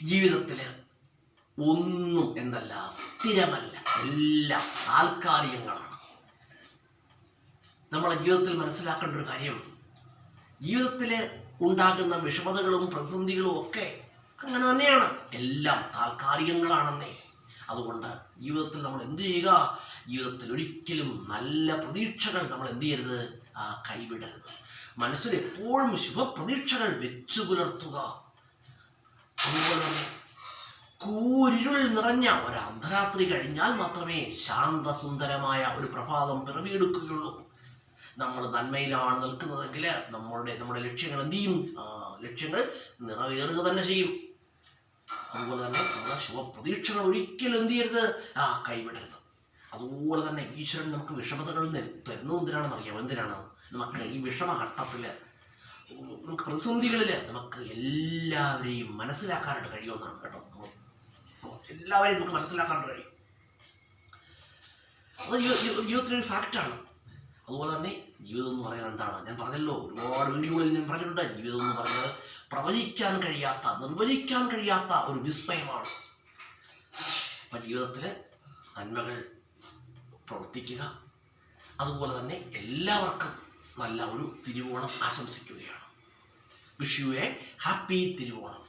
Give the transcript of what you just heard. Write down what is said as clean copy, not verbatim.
ജീവിതത്തിൽ ഒന്നും എന്നല്ല, സ്ഥിരമല്ല, എല്ലാം താൽക്കാലികങ്ങളാണ്. നമ്മളെ ജീവിതത്തിൽ മനസ്സിലാക്കേണ്ട ഒരു കാര്യം, ജീവിതത്തിൽ ഉണ്ടാകുന്ന വിഷമതകളും പ്രതിസന്ധികളും ഒക്കെ അങ്ങനെ തന്നെയാണ്, എല്ലാം താൽക്കാലികങ്ങളാണെന്നേ. അതുകൊണ്ട് ജീവിതത്തിൽ നമ്മൾ എന്ത് ചെയ്യുക, ജീവിതത്തിൽ ഒരിക്കലും നല്ല പ്രതീക്ഷകൾ നമ്മൾ എന്ത് ചെയ്യരുത്, കൈവിടരുത്. മനസ്സിൽ എപ്പോഴും ശുഭപ്രതീക്ഷകൾ വെച്ചു പുലർത്തുക. അതുപോലെ തന്നെ കൂരിരുൾ നിറഞ്ഞ ഒരു അർദ്ധരാത്രി കഴിഞ്ഞാൽ മാത്രമേ ശാന്തസുന്ദരമായ ഒരു പ്രഭാതം പിറവിയെടുക്കുകയുള്ളൂ. നമ്മൾ നന്മയിലാണ് നിൽക്കുന്നതെങ്കിൽ നമ്മുടെ ലക്ഷ്യങ്ങൾ എന്ത് ചെയ്യും, ലക്ഷ്യങ്ങൾ നിറവേറുക തന്നെ ചെയ്യും. അതുപോലെ തന്നെ നമ്മുടെ ശുഭപ്രതീക്ഷകൾ ഒരിക്കലും എന്ത് ചെയ്യരുത്, കൈവിടരുത്. അതുപോലെ തന്നെ ഈശ്വരൻ നമുക്ക് വിഷമതകൾ തരുന്നത് എന്തിനാണെന്ന് അറിയാം. എന്തിനാണ്? നമുക്ക് ഈ വിഷമഘട്ടത്തിൽ, നമുക്ക് പ്രതിസന്ധികളിൽ നമുക്ക് എല്ലാവരെയും മനസ്സിലാക്കാനായിട്ട് കഴിയുമെന്നാണ് കേട്ടോ. എല്ലാവരെയും നമുക്ക് മനസ്സിലാക്കാനായിട്ട് കഴിയും. അത് ജീവിതത്തിലൊരു ഫാക്റ്റാണ്. അതുപോലെ തന്നെ ജീവിതം എന്ന് പറയുന്നത് എന്താണ്? ഞാൻ പറഞ്ഞല്ലോ, ഒരുപാട് വീഡിയോകളിൽ ഞാൻ പറഞ്ഞിട്ടുണ്ട്. ജീവിതം എന്ന് പറഞ്ഞാൽ പ്രവചിക്കാൻ കഴിയാത്ത, നിർവചിക്കാൻ കഴിയാത്ത ഒരു വിസ്മയമാണ്. അപ്പം ജീവിതത്തിൽ നന്മകൾ പ്രവർത്തിക്കുക. അതുപോലെ തന്നെ എല്ലാവർക്കും നല്ല ഒരു തിരുവോണം ആശംസിക്കുകയാണ്. Wish you A happy Thiruvonam.